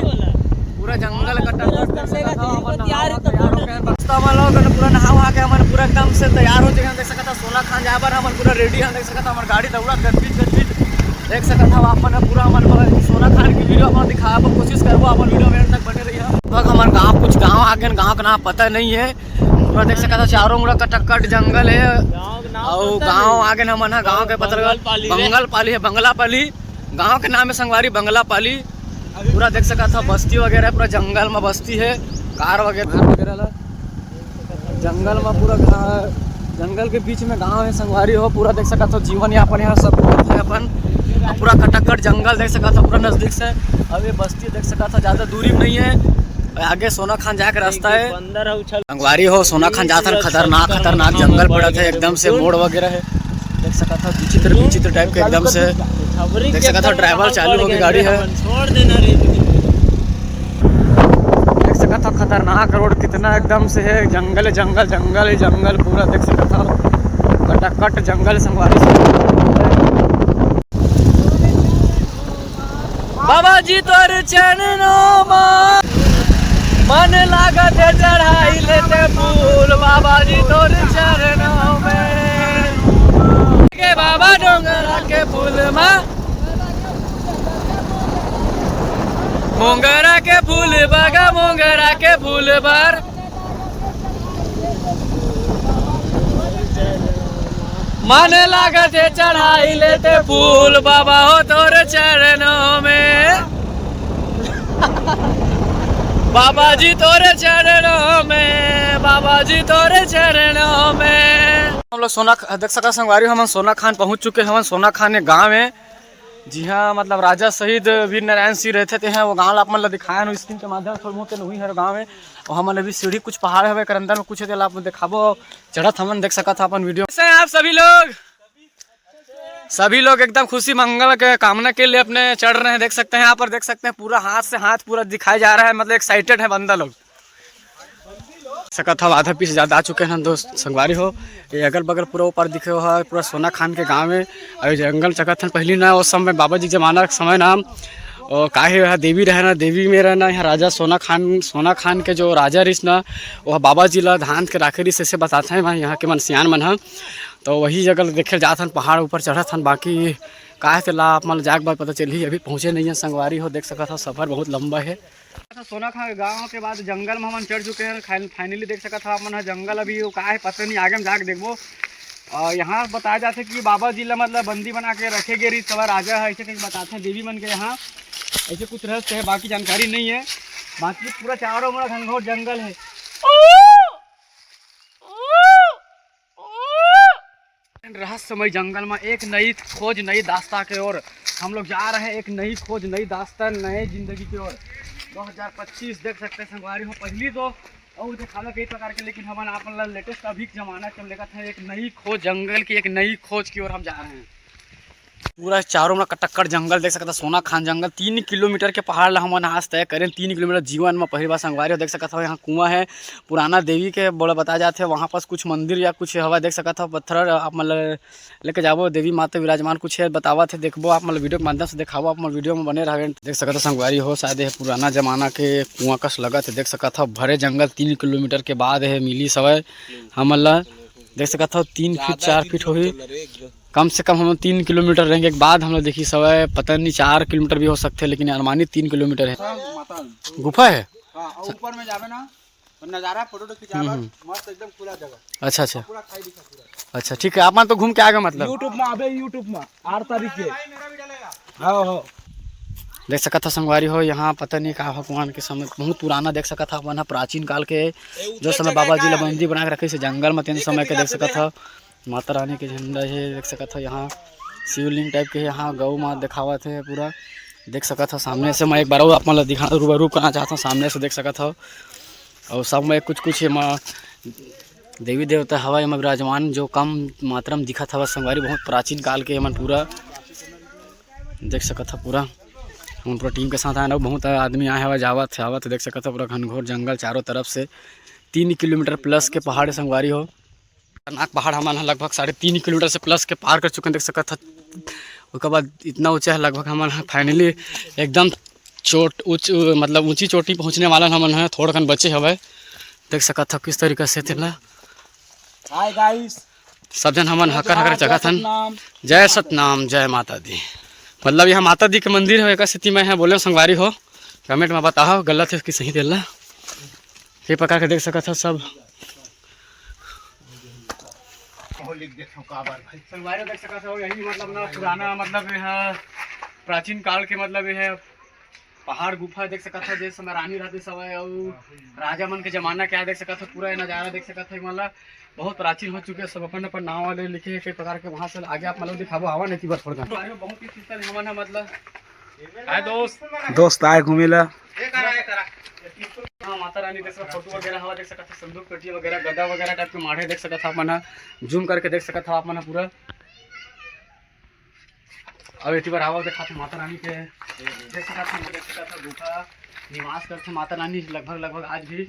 पूरा जंगल कटा तैयार पूरा नहा वहा के हमन पूरा एकदम से तैयार हो चुके हैं। देख सकत हव सोना खान जाए बर हमन पूरा रेडी हैं। देख सकत हव हमर गाड़ी दौड़ा गदबीज देख सकत हव अपन पूरा हमन सोना खान की वीडियो अपन दिखावे पर कोशिश करबो। अपन वीडियो में तक बने रहिए। लगभग हमर गाँव कुछ गाँव आगे गाँव का नाम पता नहीं है। पूरा देख सकत हव चारों मुड़ा कटकट जंगल है और गाँव आगे हमन गाँव के पता बंगल पाली है बंगला पाली गाँव के नाम है संगवारी बंगला पाली। पूरा देख सकत हव बस्ती वगैरह पूरा जंगल में बस्ती है कार वगैरह जंगल में पूरा जंगल के बीच में गांव है संगवारी हो। पूरा देख सकत हो जीवन यापन यहाँ सब है अपन पूरा कटकट जंगल देख सकत हो पूरा नजदीक से। अब ये बस्ती देख सकत हो ज़्यादा दूरी में नहीं है। आगे सोना खान जाके रास्ता है संगवारी हो। सोना खान जाता है खतरनाक जंगल पड़ा था एकदम से मोड़ वगैरह है। देख सकत हो विचित्र टाइप के एकदम से देख सकत हो ड्राइवर चालू हो गई गाड़ी है। देख सकत हो खतरनाक रोड कितना एकदम से है जंगल पूरा देख सकत हो कटकट जंगल संगवारी बाबा जी तोर चरणों में मन लागत है चढ़ाई लेते फूल बाबा जी तोर चरणों में के बाबा डोंगरा के फूल में मोंगरा के फूल बगा मोंगरा के फूल बर मन लागत है चढ़ाई लेते फूल बाबा हो तोरे चरणों में बाबा जी तोरे चरणों में बाबा जी तोरे चरणों में। हम लोग सोना देख सकते संगवारी हम सोना खान पहुंच चुके हैं। सोना खान एक गाँव है जी हाँ मतलब राजा शहीद वीर नारायण सिंह रहते थे हैं वो गाँव आप मतलब दिखाया ना स्क्रीन के माध्यम थोड़ा बहुत नहीं है गाँव में। और हम अभी सीढ़ी कुछ पहाड़ है कर अंदर में कुछ है आप दिखाबो चढ़त हमन देख सकत था अपन वीडियो से। आप सभी लोग एकदम खुशी मंगल के कामना के लिए अपने चढ़ रहे हैं। देख सकते हैं यहाँ पर देख सकते हैं पूरा हाथ से हाथ पूरा दिखाया जा रहा है मतलब एक्साइटेड है बंदा लोग सकत हम आधा पीस ज़्यादा आ चुके हैं दोस्त संगवारी हो। ये अगल बगल पूरा ऊपर दिखे हुआ है पूरा सोना खान के गांव में और जंगल चकत पहली ना उस समय बाबा जी जमाना समय नाम और काहे यहाँ देवी रहना देवी में रहना यहाँ राजा सोना खान के जो राजा रिस ना वह बाबा जी ला धान के राखे रिस ऐसे बताते हैं यहाँ के मन सियान मन है। तो वही जगह देखे जाते हैं पहाड़ ऊपर चढ़त हैं बाकी काहे से ला आप मतलब जाग बात पता चली अभी पहुँचे नहीं है संगवारी हो। देख सकता था सफ़र बहुत लंबा है। सोना खान गाँव के बाद जंगल में हम चढ़ चुके हैं। फाइनली देख सकता था अपन जंगल अभी वो का है पता नहीं आगे में जाके देखो। यहाँ बताया जाता है कि बाबा जी ला मतलब बंदी बना के रखे गए रीत सवा राजा है ऐसे कहीं बताते हैं देवी मन के यहाँ ऐसे कुछ रहस्य है बाकी जानकारी नहीं है। बाकी पूरा चारों मेरा घनघोर जंगल है। रहस्यमय जंगल में एक नई खोज नई दास्ता के ओर हम लोग जा रहे हैं। एक नई खोज नई दास्ता नए जिंदगी की ओर 2025 देख सकते हैं संगवारी हो। पहली तो और दिखाना कई प्रकार के लेकिन हम आप लेटेस्ट अभी जमाना के लेकर थे एक नई खोज जंगल की एक नई खोज की ओर हम जा रहे हैं। पूरा चारों में कटक्कड़ जंगल देख सकता सोना खान जंगल 3 किलोमीटर के पहाड़ हम आज तय करें। 3 किलोमीटर जीवन में पहली बार संगवारी देख सकता हो। यहाँ कुआं है पुराना देवी के बोला बताया जाते हैं वहाँ पास कुछ मंदिर या कुछ हवा देख सकता था पत्थर आप मतलब लेके जाबो देवी माता विराजमान कुछ है बतावा थे देखबो आप मतलब वीडियो के माध्यम से दिखाओ आप वीडियो में बने रहे। देख सकता संगवारी हो शायद है पुराना जमाना के कुआं कस लगा थे देख सकता था भरे जंगल 3 किलोमीटर के बाद है मिली सवय हम देख सकता था 3 फीट 4 फीट हो कम से कम हम 3 किलोमीटर रहेंगे। एक बाद हम लोग देखी समय पता नहीं 4 किलोमीटर भी हो सकते हैं, लेकिन अनुमानित 3 किलोमीटर है। गुफा है ऊपर में जावे ना तो नजारा फोटो खिंचावा मस्त एकदम खुला जगह। अच्छा अच्छा पूरा खाई दिखा पूरा। अच्छा ठीक है, आप तो घूम के आ गए मतलब। यूट्यूब में आबे, यूट्यूब में 8 तारीख के। हाँ देख सका था संगवारी हो, यहाँ पता नहीं कहा भगवान के समय बहुत पुराना देख सका था अपन प्राचीन काल के जो समय बाबा जी मंदिर बना के रखे से जंगल में 3 समय के देख सका था। माता रानी के झंडा है देख सका था। यहाँ शिवलिंग टाइप के यहाँ गौ माँ दिखावा थे पूरा देख सका था। सामने से मैं एक बार और आप मतलब दिखा रूबरू करना चाहता हूँ, सामने से देख सका था। और सब में कुछ देवी देवता हवा में विराजमान जो कम मात्रा में दिखा था। संगवारी बहुत प्राचीन काल के मन पूरा देख सका था। पूरा हम पूरा टीम के साथ आए ना, बहुत आदमी आए हवा जावत है आवत देख सका था। पूरा घनघोर जंगल चारों तरफ से 3 किलोमीटर प्लस के पहाड़ संगवारी हो। खतरनाक पहाड़ हमारा लगभग 3.5 किलोमीटर से प्लस के पार कर चुके हैं देख सका था। उसके बाद इतना ऊंचा है लगभग हमारा फाइनली एकदम मतलब ऊंची चोटी पहुंचने वाला हमन है। थोड़ा खन बचे हवे देख सका था किस तरीके से थे। हाय गाइस, सब जन हमन हकर हकर जगह थन। जय सतनाम, जय माता दी। मतलब यहाँ माता दी के मंदिर है। एक स्थिति में है बोले संगवारी हो, कमेंट में बताओ गलत है कि सही दिला। ये प्रकार के देख सका था सब संगवारी देख सका था। यही मतलब ना पुराना मतलब यह प्राचीन काल के मतलब यह पहाड़ गुफा देख सका था। जैसे समय रानी रहते समय और राजा मन के जमाना क्या देख सका था। पूरा नज़ारा देख सका था। मतलब बहुत प्राचीन हो चुके हैं। सब अपन अपन नाम वाले लिखे हैं कई प्रकार के। वहाँ से आगे आप मतलब दिखाबो आवा नहीं थी बस थोड़ा बहुत ही शीतल हमन है मतलब दोस्त आए घूमे ला। हाँ माता रानी देख सका फोटो वगैरह हवा देख सका था। संदूक पेटी वगैरह गदा वगैरह टाइप के माढ़े देख सका था। अपन जूम करके देख सका था आप मन पूरा। अब एक बार आवा देखा था माता रानी के देख सका था गुफा निवास करते माता रानी लगभग आज भी।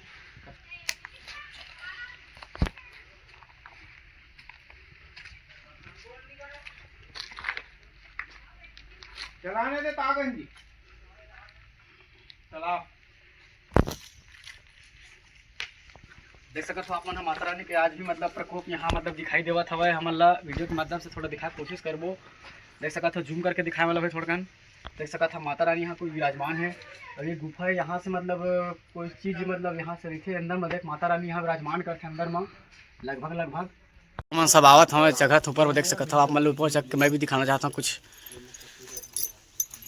चलाने दे तागन जी चला देख सकते हो आप मन माता रानी के आज भी मतलब प्रकोप यहाँ मतलब दिखाई देवा था। हमला वीडियो के माध्यम से थोड़ा दिखा कोशिश करबो। देख सका था जूम करके दिखाए वाला भाई थोड़ा कन देख सका था माता रानी यहाँ कोई विराजमान है। और ये गुफा है यहाँ से मतलब कोई चीज़ मतलब यहाँ से रखे अंदर में देख माता रानी यहाँ विराजमान करते अंदर में लगभग मन सब आवत हमें जगह ऊपर देख सकते हो आप मतलब ऊपर चक के मैं भी दिखाना चाहता हूँ कुछ।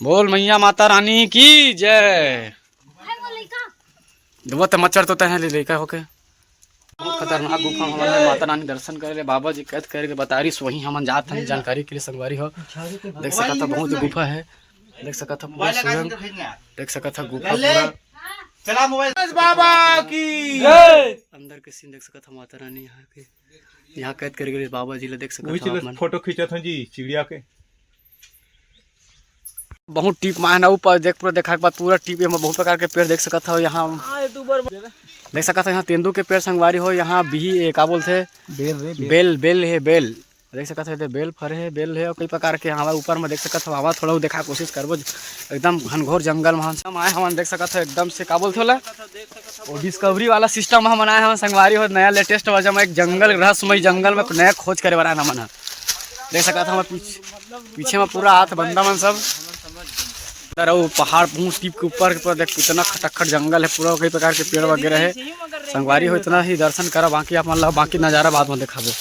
बोल मैया माता रानी की जय। वो तो मच्छर तो तह लेकर होके बहुत खतरनाक गुफा हमारे माता रानी दर्शन करे बाबा जी कैद करके बता रही वही हम जात हैं जानकारी के लिए संगवारी हो। देख सका था बहुत गुफा है देख सका था पूरा सुरंग देख सका था गुफा पूरा चला मोबाइल बाबा की अंदर के सीन देख सका था माता रानी यहाँ कैद करके बाबा जी ले देख सका था फोटो खींचा था जी चिड़िया के बहुत टीप मायना ऊपर देख पूरा देखा के बाद पूरा टीप में बहुत प्रकार के पेड़ देख सका था। यहाँ देख सका था यहाँ तेंदू के पेड़ संगवारी हो। यहाँ भी क्या बोलते बेल है बेल देख सका था बेल फरे है बेल है और कई प्रकार के हमारे ऊपर में देख सका था। हवा थोड़ा देखा कोशिश करबो एकदम घनघोर जंगल में हम आए हम देख सका था एकदम से क्या बोलते होला वो डिस्कवरी वाला सिस्टम हम बनाए हम संगवारी हो। नया लेटेस्ट वजह में एक जंगल रहस्यमय जंगल में नया खोज करे वाला मन देख सका था। पीछे में पूरा हाथ बंदा मन सब वो पहाड़ बहुत टीप के ऊपर पूरा देख इतना खटखट जंगल है पूरा कई प्रकार के पेड़ वगैरह है संगवारी हो। इतना ही दर्शन करा बाकी आप मतलब बाकी नज़ारा बाद में दिखाबो।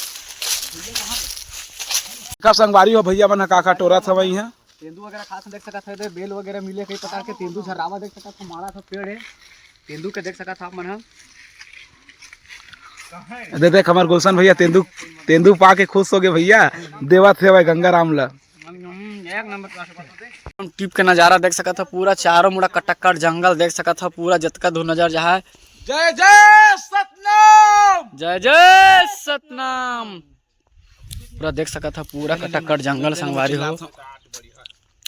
कब संगवारी हो भैया बना काका टोरा था वही है तेंदू वगैरह खास देख सका था बेल वगैरह मिले कई प्रकार के तेंदू झरावा देख सका था। माड़ा था पेड़ है तेंदू के देख सका था आप मन देख हमारे गुलशन भैया तेंदू पा के खुश हो गए भैया देवा थे भाई गंगा राम ला एक नंबर टिप के नज़ारा देख सका था। पूरा चारों मुड़ा कटक्कट जंगल देख सका था पूरा जतका धूल नजर जहाँ जय जय सतनाम जय जय सतनाम पूरा देख सका था पूरा कटक्कट जंगल संगवारी हो।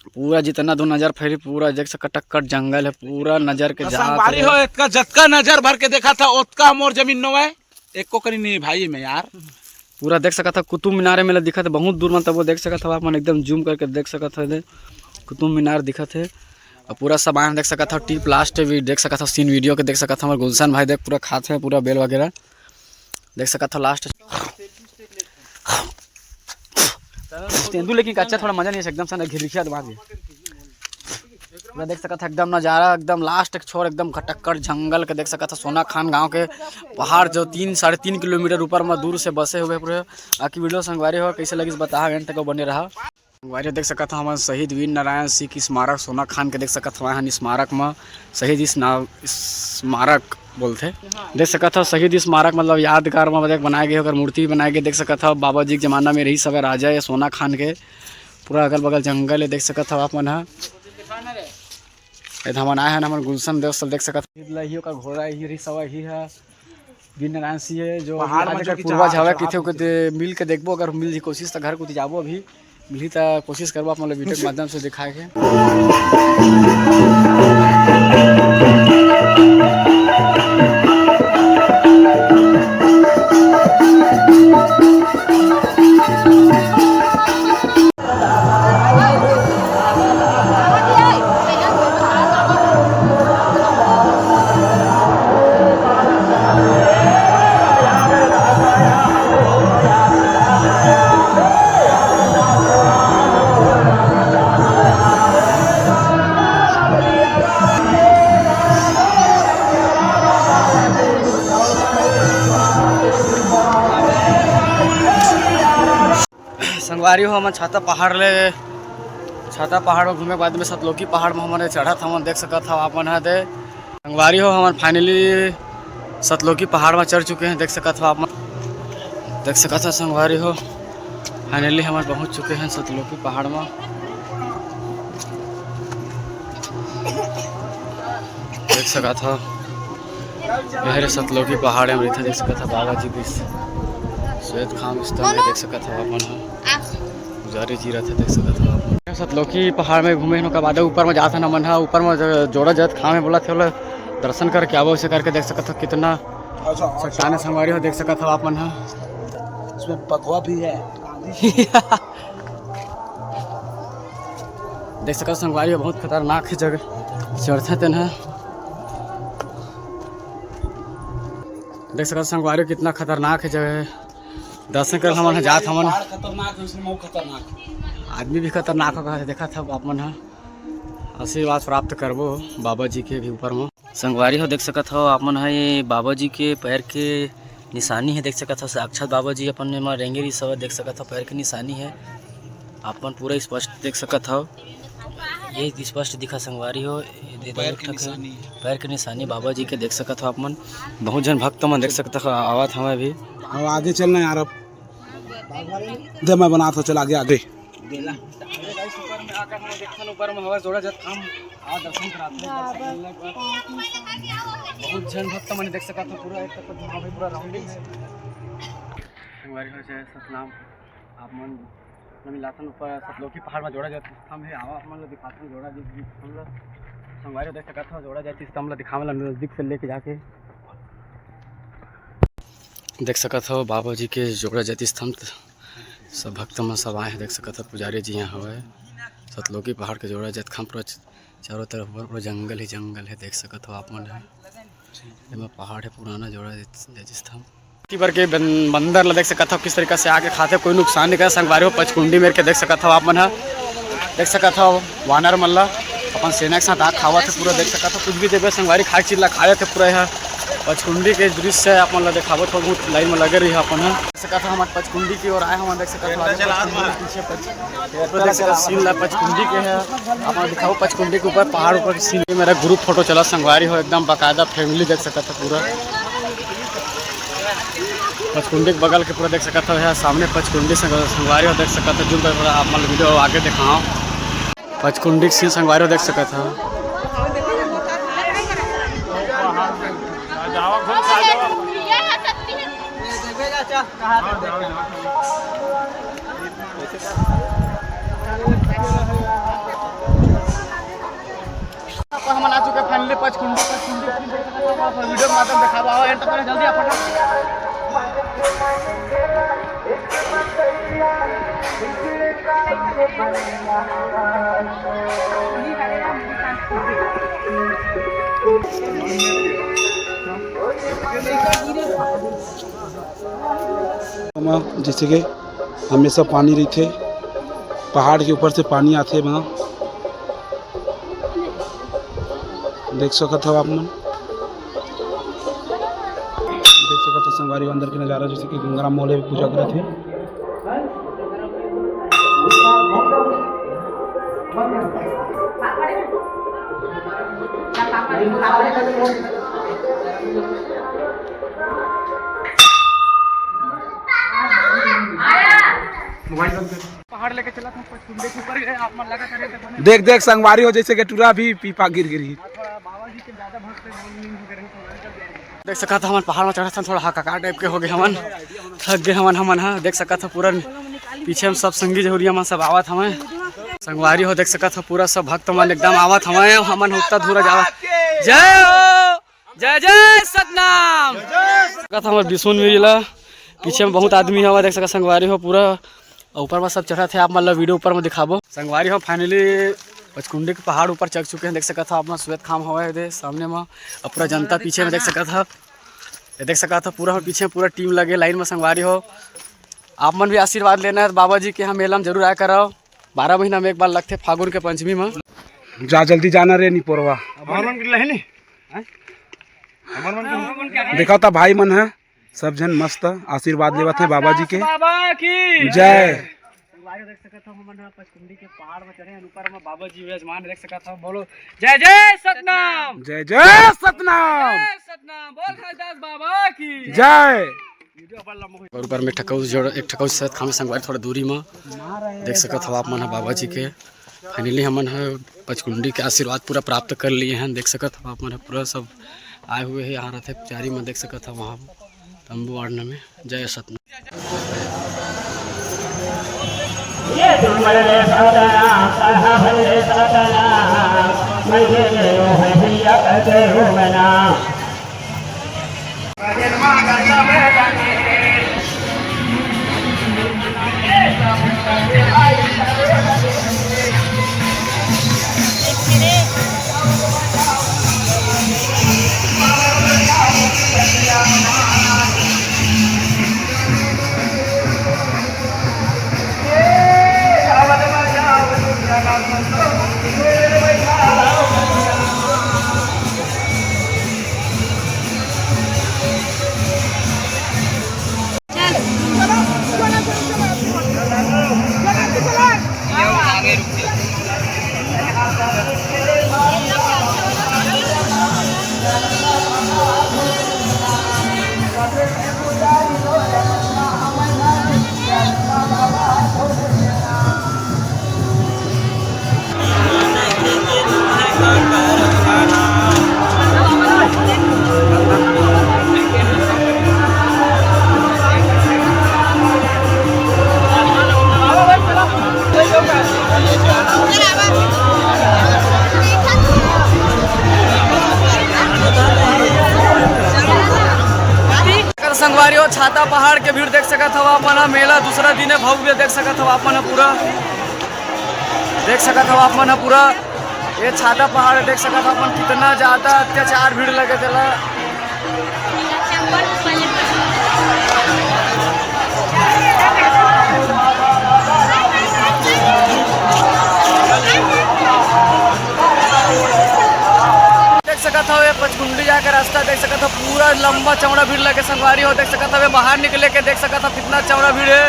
पूरा जितना दो नजर फैली पूरा देख सका कटक्कट जंगल है पूरा नजर के संगवारी हो। इतना जतका नजर भर के देखा था उतका मोर जमीन नो है एक को करी नहीं भाई में यार पूरा देख सका था। कुतुब मीनार में दिखा था बहुत दूर में तब वो देख सका था। आप मन एकदम जूम करके देख सका था कुतुब मीनार दिखा थे और पूरा सामान देख सका था। टीप लास्ट भी देख सका था सीन वीडियो के देख सका था। हमारे गुलशन भाई देख पूरा खाते हैं पूरा बेल वगैरह देख सका था लास्ट तेंदुले की कच्चा थोड़ा मजा नहीं है, एकदम से घिरिखिया दबा दिया। पूरा देख सकत है एकदम नज़ारा, एकदम लास्ट एक छोर एकदम खटक्कर जंगल के देख सकत है। सोना खान गांव के पहाड़ जो 3-3.5 किलोमीटर ऊपर में दूर से बसे हुए पूरे। बाकी वीडियो संगवारी हो कैसे लगी बता घंटे को बने रहा। संगवारी देख सकत हो हमारे शहीद वीर नारायण सिंह की स्मारक सोना खान के देख सकत हो। यहाँ स्मारक में शहीद स्मारक बोलते देख सकत हो। शहीद स्मारक मतलब यादगार में बनाए गए, मूर्ति बनाए गए देख सकत हो। बाबा जी के जमाना में रही सब राजा है सोना खान के। पूरा अगल बगल जंगल है देख सकत हो आप मन है। हमन आए हैं हमारे गुलशन देव देख सकत ही का घोड़ा ही सब ही है। वीर नारायण सिंह है जो पूर्वज हवे किथे मिल के देखबो, अगर मिल कोशिश तो घर को जाबो, अभी मिली तो कोशिश करबो आप मतलब वीडियो के माध्यम से दिखाए के। संगवारी हो हम छाता पहाड़ में घूमे के बाद में सतलोकी पहाड़ में हमारे चढ़ा था। हम देख सकत हो अपन है दे संगवारी हो हमारे फाइनली सतलोकी पहाड़ में चढ़ चुके हैं। देख सकत हो आप देख सकत हो संगवारी हो फाइनली हमारे पहुंच चुके हैं सतलोकी पहाड़ में। देख सकत हो यह सतलोकी पहाड़ में देख सकत हो। बाबा जी की श्वेत खाम स्थल देख सकत हो अपन पुजारी जी रहते देख सकत हो आप। सतलोकी पहाड़ में घूमे के बाद ऊपर में जाता ना मन है। ऊपर में जोड़ा जात खाम में बोला थे दर्शन करके आवो, उसे करके देख सकत हो कितना चट्टाने संगवारी हो देख सकत हो आप मन है। इसमें पकवा भी है देख सकत संगवारी हो बहुत खतरनाक है जगह चढ़ते तेन है। देख सकत संगवारी कितना खतरनाक है जगह। दर्शन कर हमन जात हमन खतरनाक है, उसमें खतरनाक आदमी भी खतरनाक होगा देखा था आप मन आशीर्वाद प्राप्त करबो बाबा जी के भी ऊपर में। संगवारी हो देख सकत हो आप मन है ये बाबा जी के पैर के निशानी है देख सकत हो। साक्षात बाबा जी अपन में रेंगे सब देख सकत हो, पैर की निशानी है अपन पूरा स्पष्ट देख सकत हो। ये स्पष्ट दिखा संगवारी हो पैर की निशानी बाबा जी के देख सकत हो आप मन। बहुत जन भक्त मन देख सकते हो आवत हमें अभी। अब आगे चलना यार, अब दे मैं बना तो चल आगे आगे ऊपर में हवा जोड़ा जात हम आ दर्शन कराते हैं। बहुत जन भक्त मन देख सकत हो पूरा एक तक पूरा राउंडिंग है संगवारी हो से सतनाम आप मन मिलाथन ऊपर सतलोकी पहाड़ में जोड़ा जात हम है आवा हम लोग दिखाते जोड़ा जी हम लोग संगवारी देख सकत हो। जोड़ा जाती हम लोग दिखावे नजदीक से लेके जाके देख सकत हो बाबा जी के जोड़ा जाति स्तंभ। सब भक्त में सब आए हैं देख सकत हो। पुजारी जी यहाँ हुए सतलोकी पहाड़ के जोड़ा जात खम पूरा चारों तरफ पूरा जंगल ही जंगल है देख सकत हो आप मन है। इसमें पहाड़ है पुराना जोड़ा जाति स्तंभ। बार के बंदर ला देख सकत हो किस तरीके से आके खाते कोई नुकसान नहीं करे। संगवारी हो पचकुंडी मेर के देख सकत हो आप मन है। देख सकत हो वानर मन ला अपन सेना के साथ आग खावा थे पूरा देख सकत हो। कुछ भी देवे संगवारी खाए चीज ला खाए थे पूरा यहाँ पचकुंडी के दृश्य है अपन देखावत हो। बहुत लाइन में लगे रही है अपन देख सकत हो हमारे पचकुंडी की ओर आए हम देख सकत हो सीन ला पचकुंडी के है अपन दिखाओ। पचकुंडी के ऊपर पहाड़ ऊपर सीन मेरा ग्रुप फोटो चला संगवारी हो एकदम बाकायदा फैमिली देख सकत हो पूरा। पचकुंडी के बगल के पूरा देख सकत हो सामने पचकुंडी संगवारी हो देख सकत हो। जो आप मतलब वीडियो आगे दिखाओ पचकुंडी सीन संगवारी हो देख सकत हो। हम आ चुके फाइनली पचकुंडी वीडियो माध्यम दिखावा एंटर करें जल्दी आप जैसे कि हमेशा पानी रही थे पहाड़ के ऊपर से पानी आते वहाँ देख सकते हो आप मन। देख सकते हो संगवारी अंदर के नज़ारा जैसे कि गंगा मौले में पूजा करे थे। पहाड़ लेके चला था कुंडे के ऊपर गए आप मन लगा करे थे देख देख संगवारी हो जैसे कि टूरा भी पीपा गिर गिरी। बाबा जी के ज्यादा भक्त देख सका था हमन पहाड़ में चढ़ा था थोड़ा हाकाकार टाइप के हो गए हमन थक गए हमन हाँ देख सका था पूरा पीछे हम सब संगी जहुरिया में सब आवत हमें संगवारी हो देख सका था पूरा सब भक्त मन एकदम आवत हमें हमन उतना धूरा जावत जय हो जय जय सतनाम कहा था हमारे बिसुन मिला पीछे में बहुत आदमी हवा देख सका संगवारी हो पूरा ऊपर में सब चढ़ा थे आप मतलब वीडियो ऊपर में दिखाबो संगवारी हो फाइनली पचकुंडी के पहाड़ ऊपर चढ़ चुके हैं देख सका था अपना श्वेत खाम हवा है सामने में और पूरा जनता पीछे में देख सका था देख सका था पूरा पीछे पूरा टीम लगे लाइन में संगवारी हो आप मन भी आशीर्वाद लेना है बाबा जी के यहाँ मेला में जरूर आया करो 12 महीना में एक बार लगते फागुन के पंचमी में जा जल्दी जाना रे निपोरवा देखा था भाई मन है सब जन मस्त आशीर्वाद लेवत है बाबा जी के जय। देख सकता हूँ हमन पचकुंडी के पहाड़ में चढ़े ऊपर में बाबा जी विराजमान देख सकता हूँ बोलो जय जय सतनाम जय जय सतनाम सतनाम बोल हरिदास बाबा की जय। और ऊपर में ठकौस जोड़ एक ठकौस से खाम संगवारी थोड़ा दूरी में देख सकत हो आप मन बाबा जी के फाइनली हमन पचकुंडी के आशीर्वाद पूरा प्राप्त कर लिए हैं देख सकत हो आप मन पूरा सब आए हुए हैं यहाँ रहते पुजारी में देख सकत हो वहाँ तंबू आड़ने में जय सतनाम। संगवारी हो छाता पहाड़ के भीड़ देख सकत हो अपन मेला दूसरा दिन है भव्य देख सकत हो अपन पूरा देख सकत हो अपन पूरा ये छाता पहाड़ देख सकत हो अपन कितना ज़्यादा अत्याचार भीड़ लगे चला देख सकत हो पचकुंडी जाकर रास्ता देख सकत हो पूरा लंबा चौड़ा भीड़ लगे संगवारी हो देख सकत हो बाहर निकले के देख सकत हो कितना चौड़ा भीड़ है।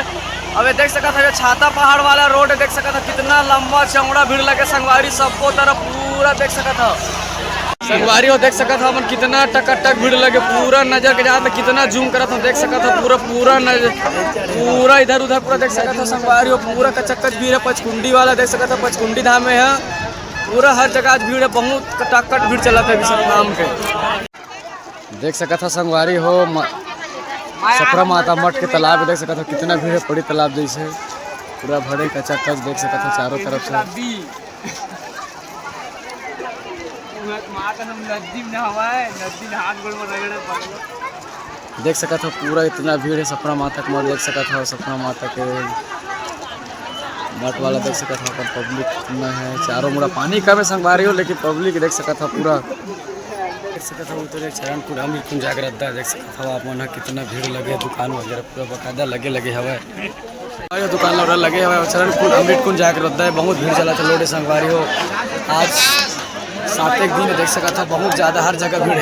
अब देख सकत हो छाता पहाड़ वाला रोड देख सकत हो कितना लंबा चौड़ा भीड़ लगे संगवारी सबको तरफ पूरा देख सकत हो संगवारी हो देख सकत हो अपन कितना टक भीड़ लगे पूरा नजर के जहाँ कितना जूम करत हो देख सकत हो पूरा नजर पूरा इधर उधर पूरा देख सकत हो संगवारी हो पूरा कचक्कच भीड़ है पचकुंडी वाला देख सकत हो पचकुंडी धाम में है पूरा हर जगह भीड़ है बहुत कटाकट भीड़ चला था विश्राम के देख सकत हो संगवारी हो सपरा माता मठ के तालाब देख सकत हो कितना भीड़ है बड़ी तालाब जैसे पूरा भरे कचाकच देख सकत हो चारों तरफ से देख सकत हो पूरा इतना भीड़ है सपरा माता के मठ देख सकत हो सपरा माता के मठ वाला देख सकत हो पर पब्लिक कितना है चारों मुड़ा पानी कम है संगवारी हो लेकिन पब्लिक देख सकत हो पूरा देख सकत हो उधर चरणपुर अमीर कुंज जागरदा देख सकत हो आप मन कितना भीड़ लगे दुकान वगैरह पूरा बकायदा लगे हवा और दुकान लौटा लगे हुए चरण कुंड अमृत कुंड जाकर होता है, बहुत भीड़ चला था लोटे संगवारी हो। आज 7 दिन देख सका था, बहुत ज़्यादा हर जगह भीड़ है।